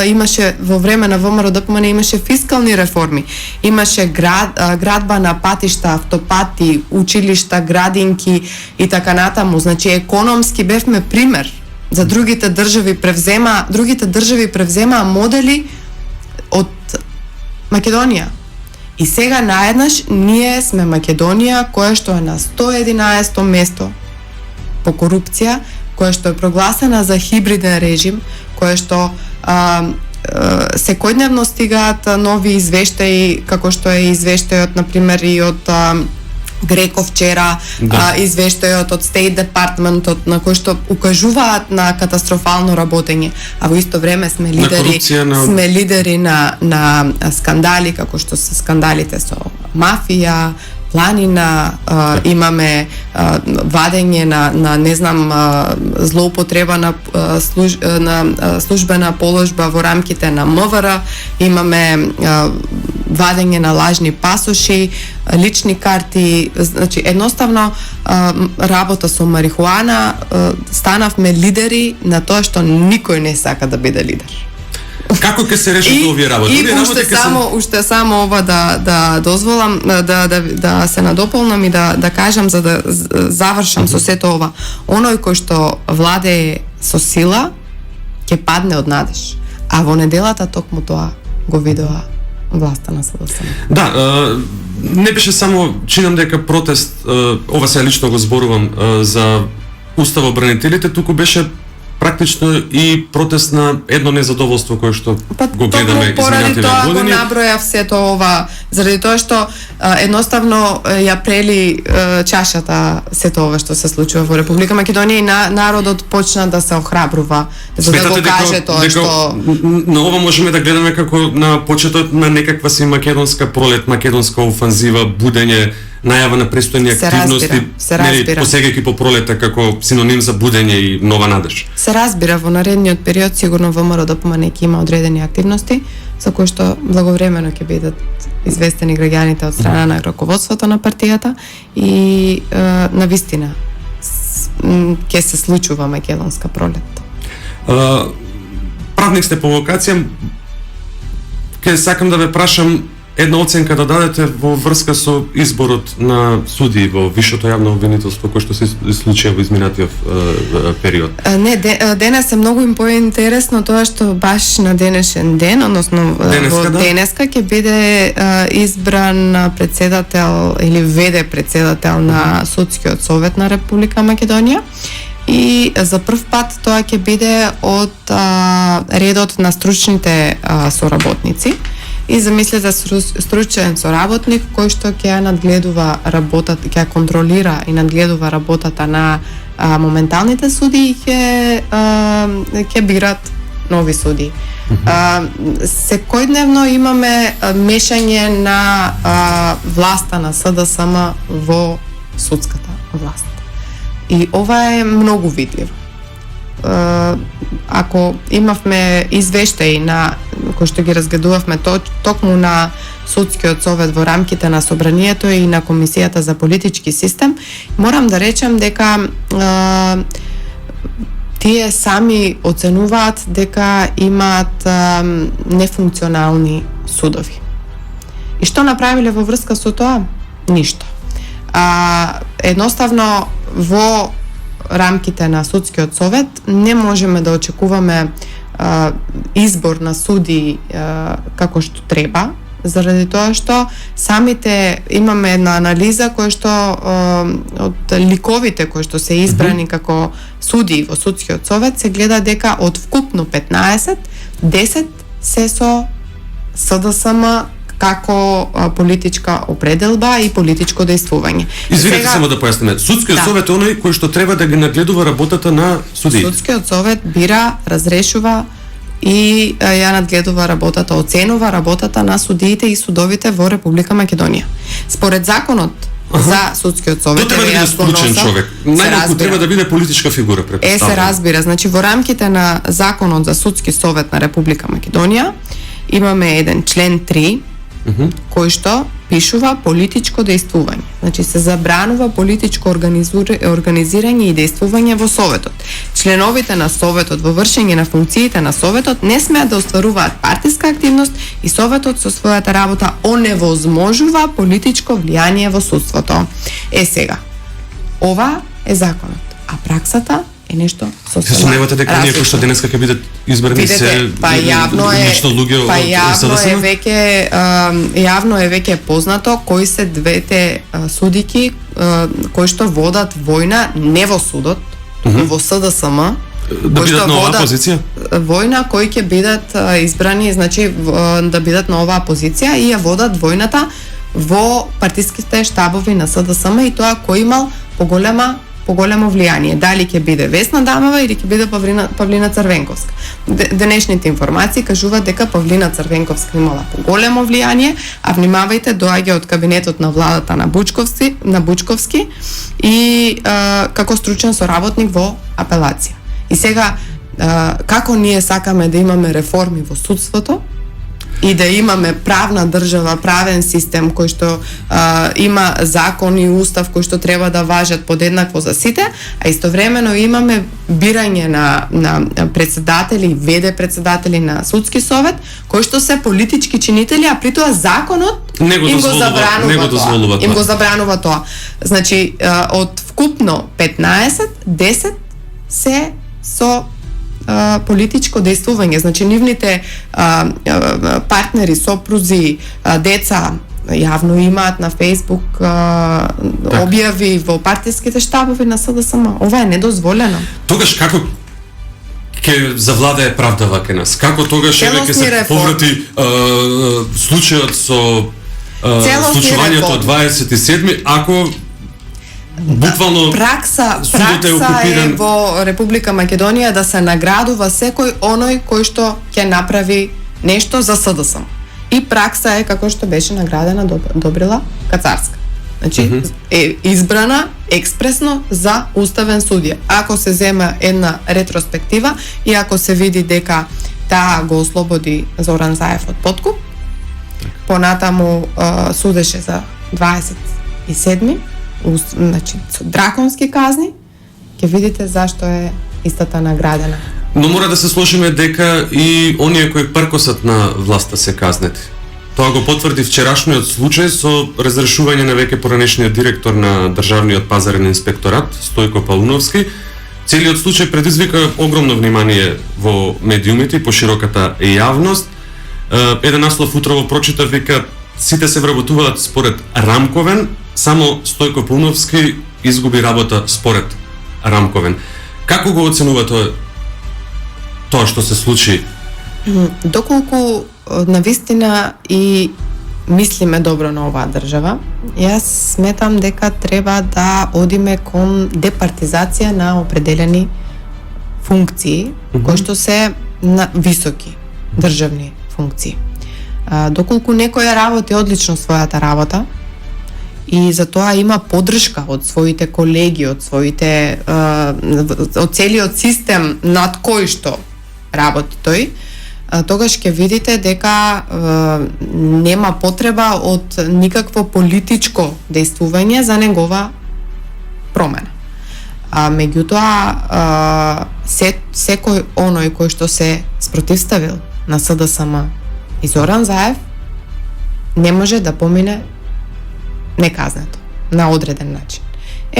имаше во време на ВМРО ДПМН имаше фискални реформи. Имаше градба на патишта, автопати, училишта, градинки и така натаму. Значи економски бевме пример за другите држави превземаа модели од Македонија. И сега наеднаш ние сме Македонија која што е на 111-то место по корупција, која што е прогласена за хибриден режим, која што секојдневно стигаат нови извештаи, како што е извештајот, например, и од Греко вчера, извештајот од State Department на кој што укажуваат на катастрофално работење, а во исто време сме лидери на скандали како што се скандалите со мафија, планина, имаме вадење на не знам злоупотреба на службена положба во рамките на МВР, имаме вадење на лажни пасоши, лични карти, значи едноставно работа со марихуана, станавме лидери на тоа што никој не сака да биде лидер. Како ќе се решат овие работи? И уште само ова да дозволам да се надополнам и да кажам за да завршам со сето ова. Оној кој што владее со сила ќе падне од надеж. А во неделата токму тоа го видоа власта на СДСМ. Да, не беше само, чинам дека протест, ова се лично го зборувам, за уставобранителите, туку беше практично и протест на едно незадоволство кое што го гледаме изминативе години. Поради тоа го набројав сето ова, заради тоа што едноставно ја прели чашата сето ова што се случува во Република Македонија и народот почна да се охрабрува, за да го каже тоа што на ова можеме да гледаме како на почетот на некаква си македонска пролет, македонска офанзива, будење, најава на престојни активности, посегајќи по пролета како синоним за будење и нова надеж. Се разбира, во наредниот период сигурно ВМРО ДПМН ќе има одредени активности за кои што благовремено ќе бидат известени граѓаните од страна на раководството на партијата и навистина ќе се случува македонска пролет. Правник сте по вокација, ќе сакам да ве прашам една оценка да дадете во врска со изборот на судии во Висшето јавно обвинителство кој што се случи во изминатиот период. Не, денес е многу им поинтересно тоа што баш на денешен ден, односно денеска ќе биде избран председател или веде председател на Судскиот совет на Република Македонија. И за прв пат тоа ќе биде од редот на стручните соработници. И замислете стручен соработник кој што ќе надгледува работата, ќе контролира и надгледува работата на моменталните судии и ќе бират нови судии. Секојдневно имаме мешање на власта на СДСМ во судската власт. И ова е многу видливо. Ако имавме извештаи на кои што ги разгледувавме токму на Судскиот совет во рамките на собранието и на Комисијата за политички систем, морам да речем дека тие сами оценуваат дека имаат нефункционални судови. И што направиле во врска со тоа? Ништо. Едноставно во рамките на Судскиот совет не можеме да очекуваме избор на судии како што треба, заради тоа што самите имаме една анализа која што од ликовите кои што се избрани како судии во Судскиот совет се гледа дека од вкупно 15, 10 се со СДСМ како политичка определба и политичко дејствување. Извинете само да појасниме. Судскиот совет е оној кој што треба да ги нагледува работата на судиите. Судскиот совет бира, разрешува и ја надгледува работата, оценува работата на судиите и судовите во Република Македонија. Според законот за Судскиот совет треба да биде стручен човек. Најмалку треба да биде политичка фигура, претпоставувам. Се разбира, значи во рамките на законот за Судски совет на Република Македонија имаме еден член 3 кој што пишува политичко дејствување. Значи се забранува политичко организирање и дејствување во Советот. Членовите на Советот во вршење на функциите на Советот не смеат да остваруваат партиска активност и Советот со својата работа оневозможува политичко влијание во судството. Сега, ова е законот, а праксата е нешто сосема. Се сомневате дека ние кои што денеска ќе бидат избрани се нешто луѓе од СДСМ? Јавно е веќе познато кои се двете судики кои што водат војна не во судот, во СДСМ, да бидат на оваа позиција? Војна кои ќе бидат избрани, значи да бидат на оваа позиција и ја водат војната во партиските штабови на СДСМ и тоа кој имал поголемо влијание. Дали ќе биде Весна Дамова или ќе биде Павлина Црвенковска. Денешните информации кажуваат дека Павлина Црвенковска имала поголемо влијание, а внимавајте, доаѓа од кабинетот на владата на Бучковски и како стручен соработник во апелација. И сега како ние сакаме да имаме реформи во судството и да имаме правна држава, правен систем кој што има закон и устав кој што треба да важат подеднакво за сите, а истовремено имаме бирање на председатели и веде председатели на судски совет кои што се политички чинители, а при тоа законот им го забранува тоа. Значи од вкупно 15, 10 се со политичко дејствување, значи нивните партнери, сопрузи, деца јавно имаат на Facebook објави во партиските штабови на СДСМ. Ова е недозволено. Тогаш како ќе завладее правда вака нас? Како тогаш ќе се поврати случајот со случувањето од 27 ако буквално пракса е во Република Македонија да се наградува секој оној кој што ќе направи нешто за СДСМ. И пракса е како што беше наградена Добрила Кацарска. Значи е избрана експресно за уставен судија. Ако се зема една ретроспектива и ако се види дека таа го ослободи Зоран Заев од подкуп, понатаму судеше за 27, значи со драконски казни, ќе видите зашто е истата наградена. Но мора да се сложиме дека и оние кои пркосат на власта се казнети. Тоа го потврди вчерашниот случај со разрешување на веќе поранешниот директор на Државниот пазарен инспекторат Стојко Пауновски. Целиот случај предизвика огромно внимание во медиумите и по широката јавност. Еден наслов утрово прочитав, вика сите се вработуваат според Рамковен, само Стојко Пауновски изгуби работа според Рамковен. Како го оценува тоа што се случи? Доколку навистина и мислиме добро на оваа држава, јас сметам дека треба да одиме кон департизација на определени функции кои што се на високи државни функции. Доколку некој работи одлично својата работа и за тоа има поддршка од своите колеги, од целиот систем над кој што работи тој, тогаш ќе видите дека нема потреба од никакво политичко дејствување за негова промена. Меѓутоа, секој оној кој што се спротивставил на СДСМ и Зоран Заев не може да помине неказнето на одреден начин.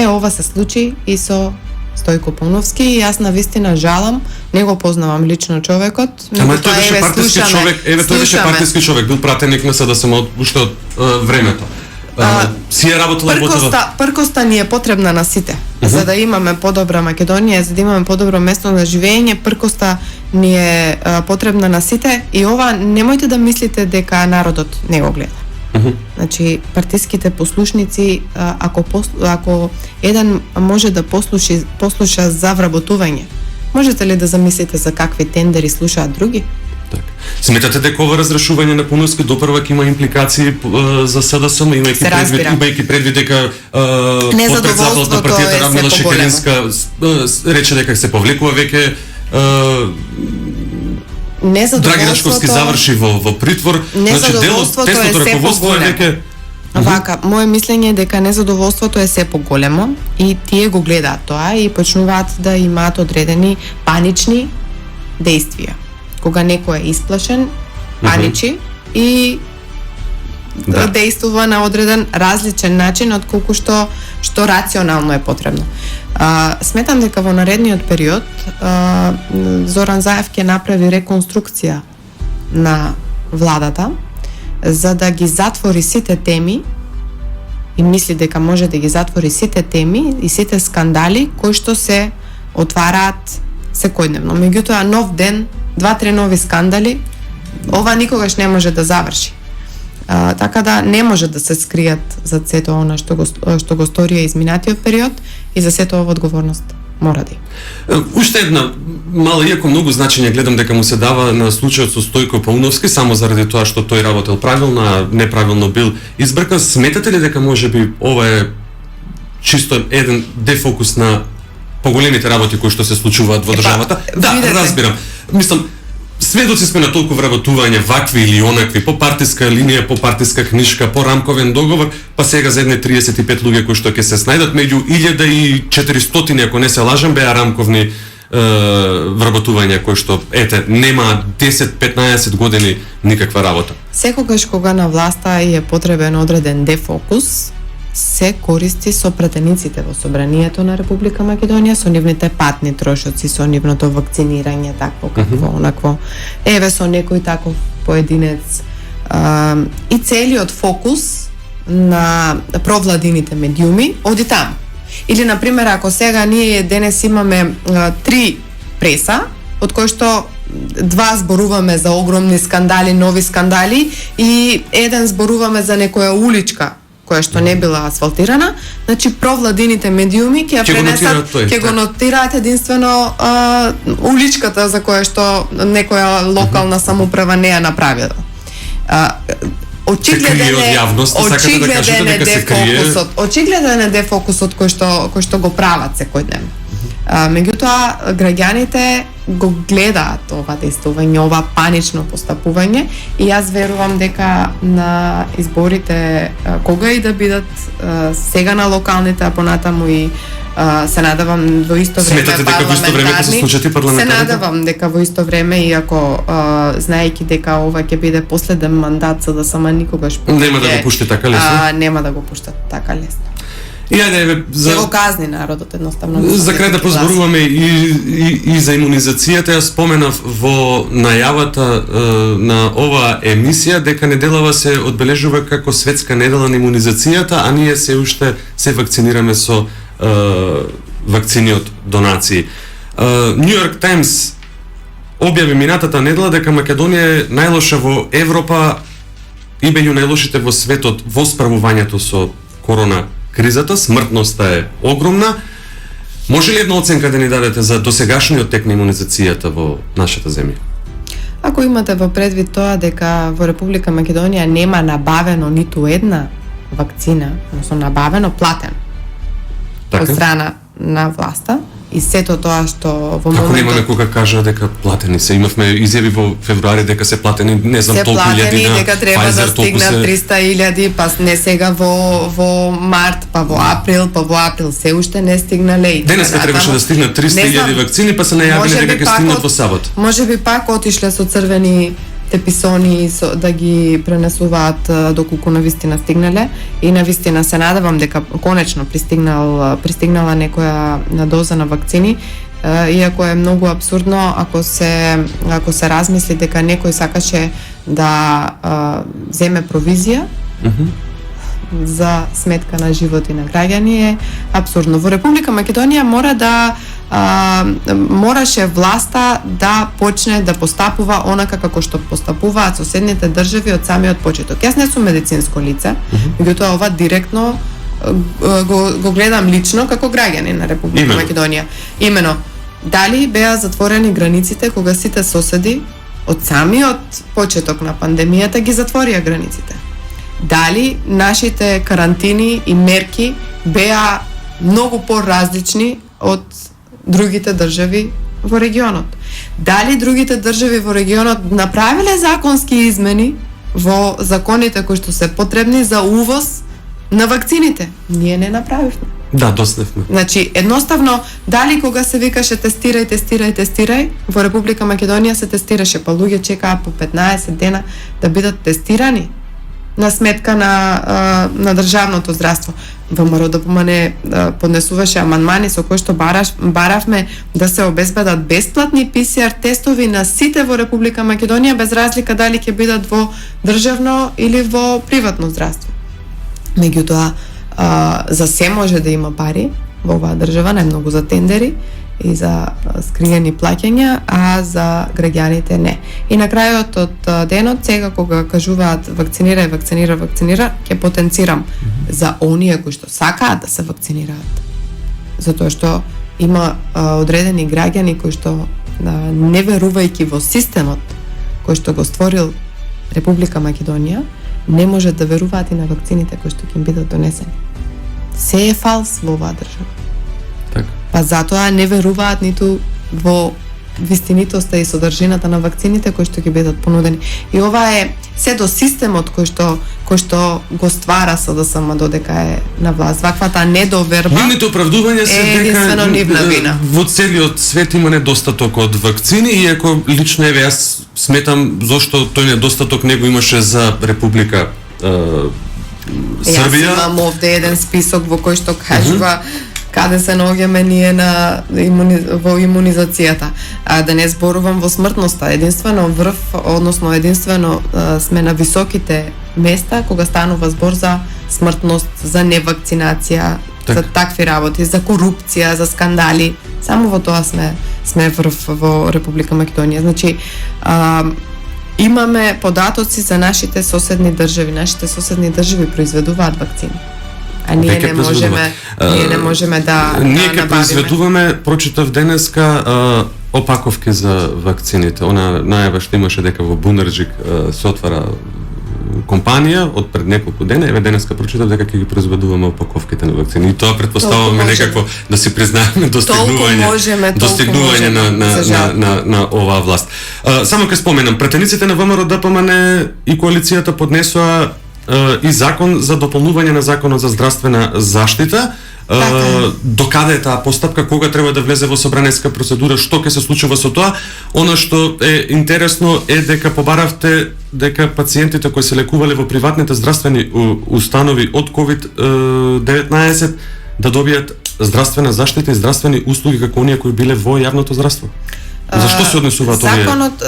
Ова се случи и со Стојко Пауновски и јас навистина жалам, не го познавам лично човекот. Ама тој беше партиски човек, тој беше партиски човек, бил пратеник на СДСМ уште од времето. Си е работила пркоста ни е потребна на сите. За да имаме подобра Македонија, за да имаме подобро место на живење, пркоста ни е потребна на сите и ова немојте да мислите дека народот не го гледа. Значи, партиските послушници, ако еден може да послуша за вработување, можете ли да замислите за какви тендери слушаат други? Так. Сметате дека ова разрешување на Пауновски допрва ќе има импликации за СДСМ, имајќи предвид дека подпредседателот на партијата Радмила Шекеринска рече дека се повлекува веќе Драги Рашковски заврши во притвор, значи делот тесното раководство е веќе вака, мое мислење е дека незадоволството е се поголемо и тие го гледаат тоа и почнуваат да имаат одредени панични дејствија. Кога некој е исплашен, паничи и дејствува на одреден различен начин од колку што рационално е потребно. Сметам дека во наредниот период Зоран Заев ќе направи реконструкција на владата за да ги затвори сите теми и мисли дека може да ги затвори сите теми и сите скандали кои што се отвараат секојдневно. Меѓутоа нов ден, 2-3 нови скандали, ова никогаш не може да заврши. Така да не може да се скријат за сето она што го сторија изминатиот период и за сето ова одговорност мора да има. Уште една мала, иако многу значење гледам дека му се дава на случајот со Стојко Пауновски само заради тоа што тој работел правилно, а неправилно бил избркан. Сметате ли дека можеби ова е чисто еден дефокус на поголемите работи кои што се случуваат во државата? Да, разбирам. Мислам, сведоци сме на толку вработување вакви или онакви, по партиска линија, по партиска книшка, по рамковен договор, па сега за едне 35 луѓе кои што ќе се снајдат меѓу 1400, ако не се лажам, беа рамковни вработувања кои што, нема 10-15 години никаква работа. Секогаш кога на власта е потребен одреден дефокус, се користи со претениците во собранието на Република Македонија, со нивните патни трошоци, со нивното вакцинирање, такво, какво, онакво. Еве со некој таков поединец. И целиот фокус на провладините медиуми оди таму. Или, например, ако сега ние денес имаме 3 преса, од кои што 2 зборуваме за огромни скандали, нови скандали, и еден зборуваме за некоја уличка која што не била асфалтирана, значи провладините медиуми ќе пренесат, ќе го нотираат единствено уличката за која што некоја локална самоуправа не ја направила. Очигледен е дефокусот кој што го прават секојдневно. Меѓутоа, граѓаните го гледаат ова действување, ова панично постапување, и јас верувам дека на изборите, кога и да бидат, сега на локалните, а понатаму и се надевам во исто време парламентарни, се надевам дека во исто време, иако знаејќи дека ова ќе биде последен мандат за да сама никогаш нема да го пушти така лесно. Нема да го пуштат така лесно. И ајде, се го казни народот едноставно. За крај да позборуваме и за имунизацијата. Јас споменав во најавата на оваа емисија дека неделава се одбележува како светска недела на имунизацијата, а ние се уште се вакцинираме со вакцини од донации. New York Times објави минатата недела дека Македонија е најлоша во Европа и меѓу најлошите во светот во справувањето со корона кризата. Смртноста е огромна. Може ли една оценка да ни дадете за досегашниот тек на имунизацијата во нашата земја? Ако имате во предвид тоа дека во Република Македонија нема набавено ниту една вакцина, односно набавено, платено од страна на власта, и сето тоа што во моментот... Како нема некога кажа дека платени се? Имавме изјави во февруари дека се платени, не знам, толку илјади на Pfizer, дека треба да стигнат 300.000, па не сега во март, па во април се уште не стигнале. Денеска требаше да стигнат 300.000 вакцини, па се најавиле дека ќе стигнат во сабот. Можеби пак отишле со црвени теписони да ги пренесуваат доколку навистина стигнале, и навистина се надевам дека конечно пристигнала некоја доза на вакцини, иако е многу апсурдно ако се размисли дека некој сакаше да земе провизија за сметка на животи на граѓани, е апсурдно. Во Република Македонија мораше власта да почне да постапува онака како што постапуваат соседните држави од самиот почеток. Јас не сум медицинско лице, меѓутоа ова директно го гледам лично како граѓанин на Република Македонија. Имено, дали беа затворени границите кога сите соседи од самиот почеток на пандемијата ги затворија границите? Дали нашите карантини и мерки беа многу поразлични од другите држави во регионот? Дали другите држави во регионот направиле законски измени во законите кои што се потребни за увоз на вакцините? Ние не направивме. Да, досневме. Значи, едноставно, дали кога се викаше тестирај, во Република Македонија се тестираше, па луѓе чекаа по 15 дена да бидат тестирани на сметка на државното здравство. ВМРО ДПМН поднесуваше амандмани со кои што баравме да се обезбедат бесплатни ПСР тестови на сите во Република Македонија, без разлика дали ќе бидат во државно или во приватно здравство. Меѓутоа, за се може да има пари во оваа држава, најмногу за тендери, и за скриени плаќања, а за граѓаните не. И на крајот од денот, сега кога кажуваат вакцинира, ќе потенцирам за оние кои што сакаат да се вакцинираат. Затоа што има одредени граѓани кои што не верувајќи во системот кој што го створил Република Македонија, не можат да веруваат и на вакцините кои што ќе им бидат донесени. Се е фалс во оваа држава. Така. Па затоа не веруваат ниту во вистинитоста и содржината на вакцините кои што ќе бидат понудени. И ова е се до системот кој што го ствара СДСМ додека е на власт. Ваквата недоверба. Нивните оправдувања се дека нивна вина. Во целиот свет има недостаток од вакцини, иако лично јас сметам зошто тој недостаток не го имаше за Република Србија. Јас имам овде еден список во кој што кажува каде се наоѓаме ние во имунизацијата. Да не зборувам во смртноста, единствено врв, односно единствено сме на високите места кога станува збор за смртност, за невакцинација, за такви работи, за корупција, за скандали. Само во тоа сме врв во Република Македонија. Значи, имаме податоци за нашите соседни држави. Нашите соседни држави произведуваат вакцини. А ние не можеме да ние ќе произведуваме, прочитав денеска опаковки за вакцините. Она најава што имаше дека во Бунарџик се отвара компанија од пред неколку дена, еве денеска прочитав дека ќе ги произведуваме опаковките на вакцини. И тоа претпоставуваме некакво да си признаеме достигнување на оваа власт. Само ќе споменам, пратениците на ВМРО ДПМН и коалицијата поднесоа и закон за дополнување на законот за здравствена заштита. Докаде е таа постапка, кога треба да влезе во собранеска процедура, што ќе се случува со тоа? Она што е интересно е дека побаравте дека пациентите кои се лекувале во приватните здравствени установи од COVID-19 да добијат здравствена заштита и здравствени услуги како оние кои биле во јавното здравство. Зашто се однесуваат овие?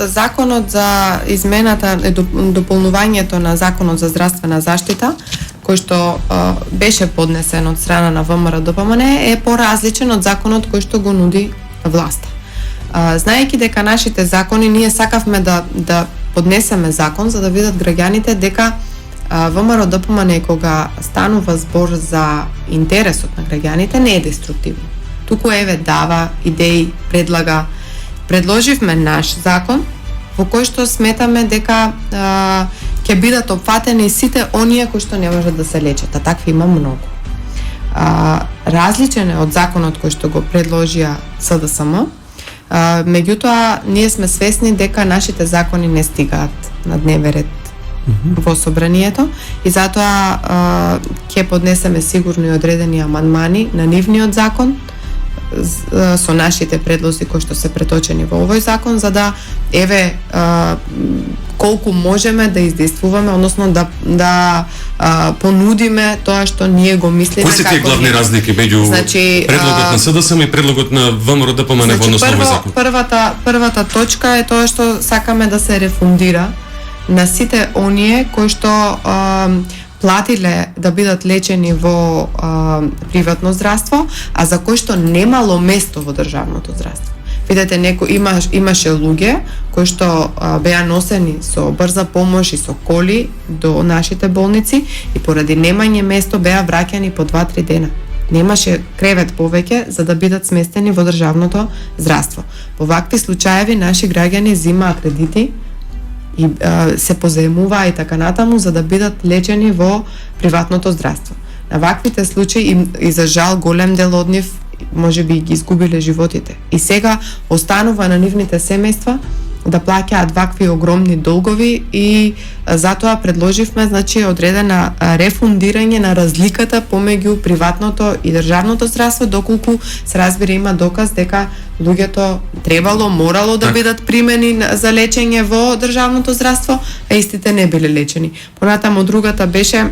Законот за измената дополнувањето на законот за здравствена заштита, кој што беше поднесен од страна на ВМРО ДПМН, е поразличен од законот кој што го нуди власта. Знаејќи дека нашите закони, ние сакавме да поднесеме закон за да видат граѓаните дека ВМРО ДПМН кога станува збор за интересот на граѓаните не е деструктивно. Туку еве дава идеи, предлага. Предложивме наш закон во кој што сметаме дека ќе бидат опфатени сите оние кои што не можат да се лечат, а такви има многу. Различен е од законот кој што го предложија СДСМ, меѓутоа ние сме свесни дека нашите закони не стигаат на дневен ред во собранието и затоа ќе поднесеме сигурно и одредени амандмани на нивниот закон со нашите предлози кои што се преточени во овој закон, за да еве колку можеме да издействуваме, односно да понудиме тоа што ние го мислиме. Кои се тие главни разлики меѓу предлогот на СДСМ и предлогот на ВМРО ДПМН во однос на овој закон? Првата точка е тоа што сакаме да се рефундира на сите оние кои што платиле да бидат лечени во приватно здравство, а за кои што немало место во државното здравство. Видете, имаше луѓе кои што беа носени со брза помош и со коли до нашите болници и поради немање место беа враќани по 2-3 дена. Немаше кревет повеќе за да бидат сместени во државното здравство. Во вакви случаеви наши граѓани земаат кредити и се позаемуваа и така натаму за да бидат лечени во приватното здравство. На ваквите случаи и за жал голем дел од нив можеби ги изгубиле животите. И сега останува на нивните семејства да плаќаат вакви огромни долгови и затоа предложивме одредена рефундирање на разликата помеѓу приватното и државното здравство, доколку се разбира има доказ дека луѓето морало да бидат примени за лечење во државното здравство, а истите не биле лечени. Понатаму другата беше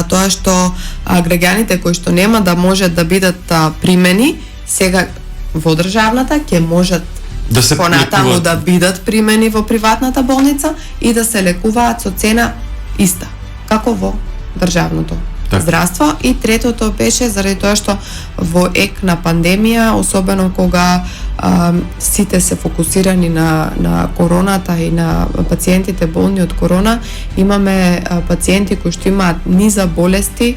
тоа што граѓаните кои што нема да можат да бидат примени сега во државната ќе можат да се понатаму да бидат примени во приватната болница и да се лекуваат со цена иста како во државното здравство, и третото беше заради тоа што во ек на пандемија, особено кога сите се фокусирани на короната и на пациентите болни од корона, имаме пациенти кои што имаат низа болести,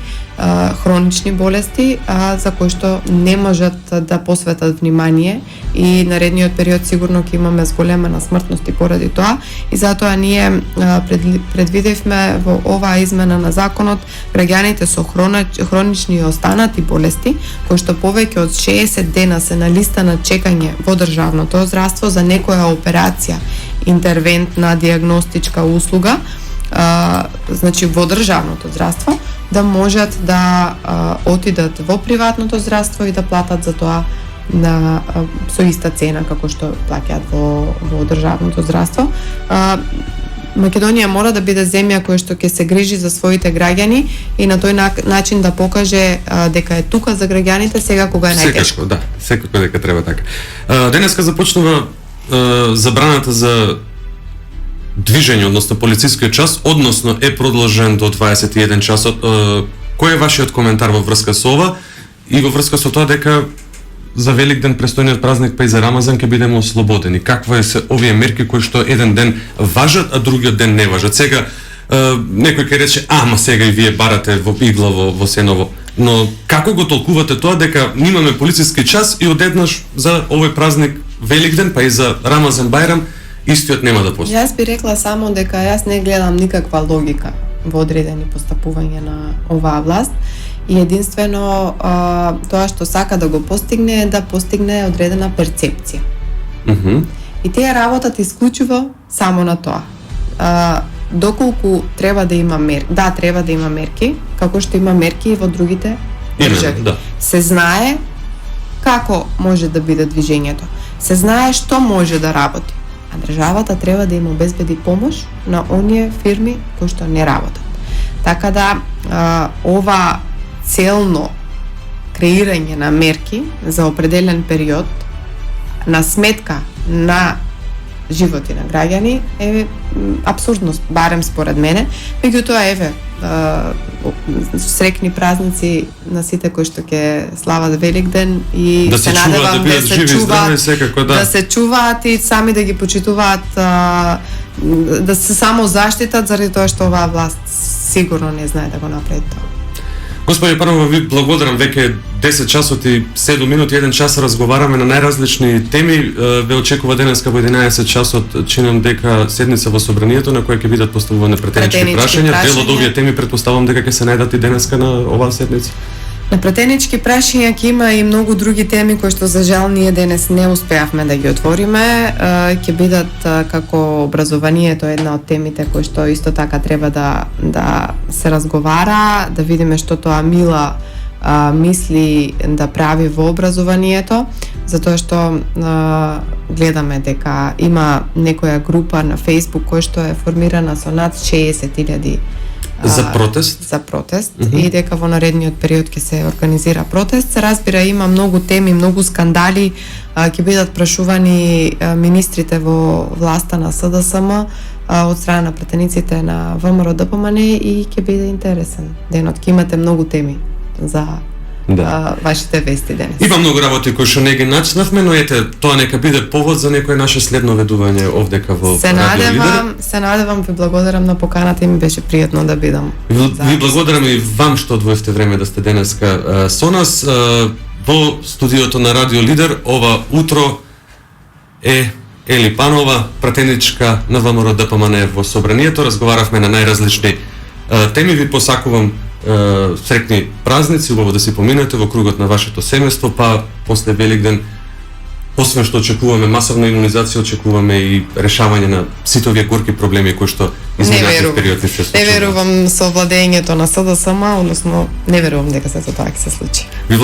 хронични болести, за кои што не можат да посветат внимание, и наредниот период сигурно ќе имаме зголемена смртност и поради тоа, и затоа ние предвидевме во оваа измена на законот граѓаните со хронични и останати болести, кои што повеќе од 60 дена се на листа на чекање во државното здравство за некоја операција, интервентна диагностичка услуга, значи во државното здравство, да можат да отидат во приватното здравство и да платат за тоа со иста цена како што плаќаат во државното здравство. Македонија мора да биде земја која што ќе се грижи за своите граѓани и на тој начин да покаже дека е тука за граѓаните сега кога е најтешко. Секако дека треба така. Денеска започнува забраната за движење, односно полицискиот час, односно е продолжен до 21 часот. Кој е вашиот коментар во врска со ова и во врска со тоа дека за Великден, престојниот празник, па и за Рамазан ќе бидеме ослободени? Каква се овие мерки кои што еден ден важат, а другиот ден не важат? Сега некој ќе рече, ама сега и вие барате во Иглаво, во Сеново. Но како го толкувате тоа дека имаме полициски час и одеднаш за овој празник Великден, па и за Рамазан Бајрам истиот нема да постои? Јас би рекла само дека јас не гледам никаква логика во одредени постапување на оваа власт, и единствено тоа што сака да го постигне е да постигне одредена перцепција. И тие работат исклучиво само на тоа. Доколку треба да има мерки, треба да има мерки, како што има мерки и во другите држави. Се знае како може да биде движењето, се знае што може да работи, а државата треба да им обезбеди помош на оние фирми кои што не работат. Така да ова целно креирање на мерки за определен период на сметка на животи на граѓани е апсурдно, барем според мене. Меѓутоа, еве, срекни празници на сите кои што ќе слават Великден и да се надевам да се чуваат, да се чуваат и сами да ги почитуваат, да се само заштитат заради тоа што оваа власт сигурно не знае да го направи тоа. Господи Панова, ви благодарам, веќе 10 часот и 7 минути, 1 час разговараме на најразлични теми. Ве очекува денеска во 11 часот, чинам дека седница во собранието на која ќе бидат поставувани претенички прашања. Дел од овие теми претпоставам дека ќе се најдат и денеска на оваа седница. На претенички прашања ќе има и многу други теми кои што за жал ние денес не успеавме да ги отвориме. Ќе бидат како образованието една од темите кои што исто така треба да се разговара, да видиме што тоа Мила мисли да прави во образованието, затоа што гледаме дека има некоја група на Facebook која што е формирана со над 60.000 за протест. За протест и дека во наредниот период ќе се организира протест. Се разбира, има многу теми, многу скандали, ќе бидат прашувани министрите во власта на СДСМ од страна на претениците на ВМРО ДПМН и ќе биде интересен денот. Ќе имате многу теми за вашите вести денес. Има многу работи кои што не ги начнавме, но ете, тоа нека биде повод за некое наше следно ведување овдека во Радио Лидер. Се надевам, ви благодарам на поканата и ми беше пријатно да бидам. Ви благодарам и вам што одвоевте време да сте денеска со нас. Во студиото на Радио Лидер ова утро е Ели Панова, пратеничка на ВМРО ДПМН во собранието. Разговаравме на најразлични теми. Ви посакувам срекни празници, убаво да си поминете во кругот на вашето семејство, па после Великден, освен што очекуваме масовна имунизација, очекуваме и решавање на сите овие горки проблеми кои што изминатиот период не се случува. Не верувам со владењето на СДСМ, односно не верувам дека се тоа ќе се случи. Ви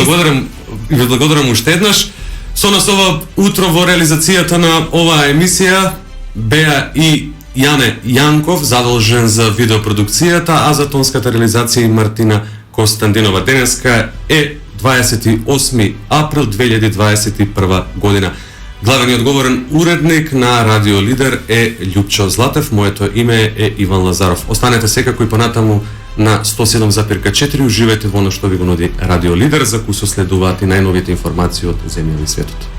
благодарам уште еднаш. Со нас ова утро во реализацијата на оваа емисија беа и Јане Јанков, задолжен за видеопродукцијата, а за тонската реализација Мартина Костандинова. Денеска е 28 април 2021 година. Главен и одговорен уредник на Радио Лидер е Љупчо Златев, моето име е Иван Лазаров. Останете секако и понатаму на 107,4 уживајте во оно што ви го нуди Радио Лидер, за кој соследуваат и најновите информации од земјава и светот.